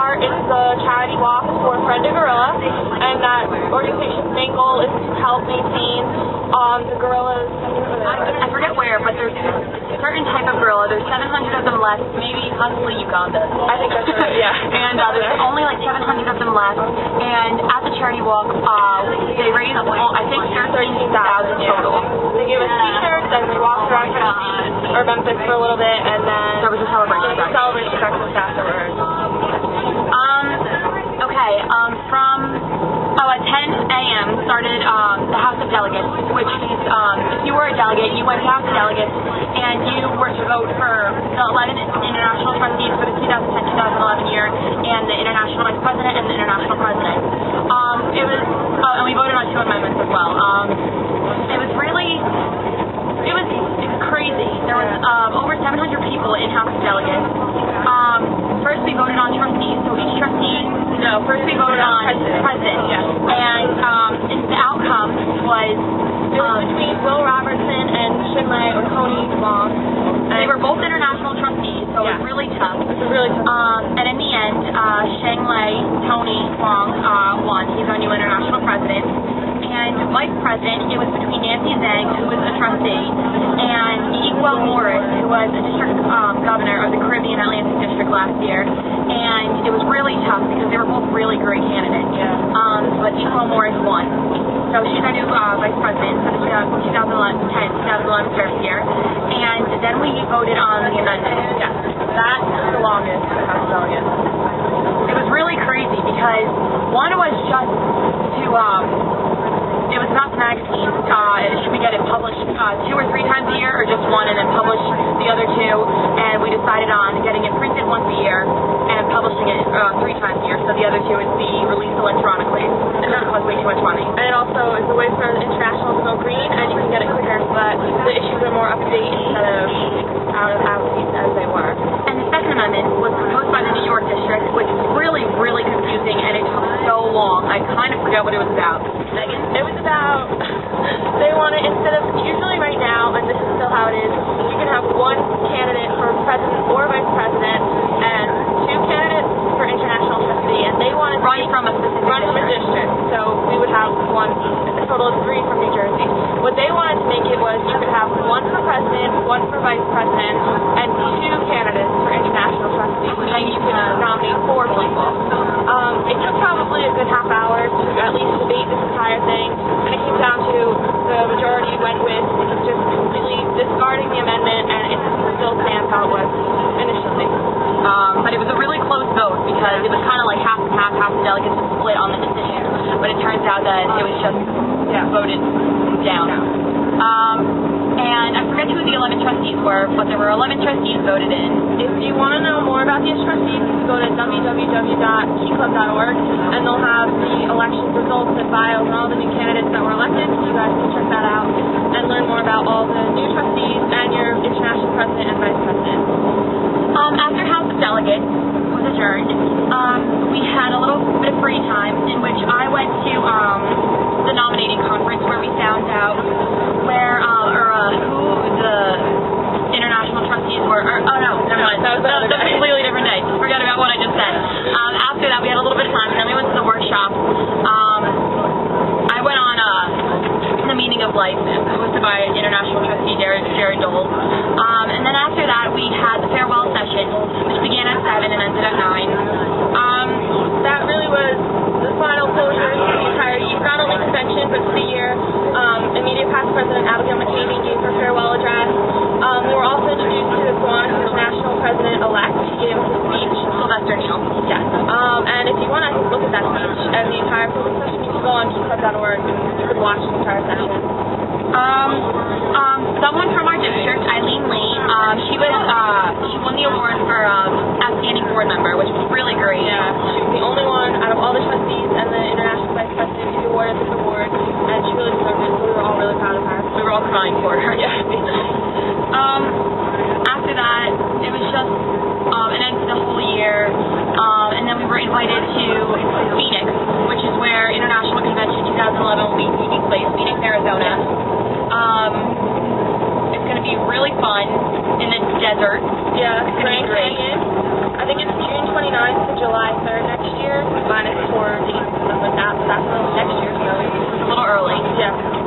part is the charity walk for Friend a Gorilla, and that organization's main goal is to help maintain the gorillas. I forget where, but there's a certain type of gorilla. There's 700 of them left, maybe possibly Uganda. I think that's right, yeah. And there's only like 700 of them left. And at the charity walk, they raised, I think, 13,000 total. They gave us t-shirts, and we walked around Tennessee, or Memphis for a little bit, and then there was a celebration breakfast afterwards. Okay, at 10 a.m. started the House of Delegates, which is, if you were a delegate, you went to House of Delegates, and you were to vote for the 11 international trustees for the 2010-2011 year, and the international vice president and the international president. And we voted on 2 amendments as well. It was crazy. There was over 700 people in House of Delegates. First we voted on trustees, so each trustee, first we voted on president. Yes. And the outcome was between Will Robertson and Shinlei or Tony Wong. They were both international trustees, so it was really tough. It was really tough. And in the end, Shinlei Tony Wong won. He's our new international president. And vice president, it was between Nancy Zhang, who was a trustee, and Igwell Morris, who was a district governor of the Caribbean Atlantic District last year. And it was really tough because they were both really great candidates. Yeah. But Igwell Morris won. So she's our new vice president for the 2010-2011 service year. And then we voted on the amendment. Yes. That was the longest for House of Delegates. It was really crazy because one was just to it was about the magazine. Should we get it published 2 or 3 times a year, or just one and then publish the other 2? And we decided on getting it printed once a year and publishing it 3 times a year, so the other 2 would be released electronically. It doesn't cost way too much money. And it also is a way for the international to go green, and you can get it quicker so that the issues are more up to date instead of out of date as they were. And the second amendment was proposed by the New York district, which was really, really confusing, and it took so long. I kind of forget what it was about. It was about, they wanted, instead of, usually right now, and this is still how it is, you can have 1 candidate for president or vice president, and 2 candidates for international trustee, and they wanted to run from a district. So we would have a total of 3 from New Jersey. What they wanted to make it was you could have 1 for president, 1 for vice president, and 2 candidates for international trustee, and you could nominate 4 people. It took probably a good half hour to at least debate this entire thing, and it came down to the majority went with just completely discarding the amendment, and it still stands how it was initially. But it was a really close vote because it was kind of like half and half. Half the delegates split on the decision, but it turns out that it was just voted down. And I forget who the 11 trustees were, but there were 11 trustees voted in. If you want to know more about these trustees, you can go to www.keyclub.org, and they'll have the election results and bios and all the new candidates that were elected, so you guys can check that out and learn more about all the new trustees and your international president and vice president. After House of Delegates was adjourned, we had a little bit of free time in which I went to the nominating conference where we found out who the international trustees were. Oh no, never mind. That was a completely different day. Just forget about what I just said. After that, we had a little bit of time, and then we went to the workshop. I went on the Meaning of Life, hosted by international trustee Jared Dole. And then after that, we had the farewell session, which began at 7 and ended at 9. That really was the final closure to the entire year, not only convention, but for the year. Immediate past President Abigail McCamey gave her farewell address. We were also introduced to the Swan International President-elect. She gave us a speech. Sylvester Neal. Yes. And if you want to look at that speech and the entire public session, you can go on keyclub.org and you can watch the entire session. Someone from our district, Eileen Lee, she won the award for outstanding board member, which was really great. Yeah, she was the only one out of all the trustees and the international vice president who awarded this award, and she really deserved it, so we were all really proud of her. We were all crying for her. Yeah. After that, it was just an end to the whole year, and then we were invited to Phoenix, which is where International Convention 2011 will be taking place, Phoenix, Arizona. It's going to be really fun in the desert. Yeah, Grand Canyon. I think it's June 29th to July 3rd next year. Mine is for dates and stuff like that, but that's next year, so A little early. yeah.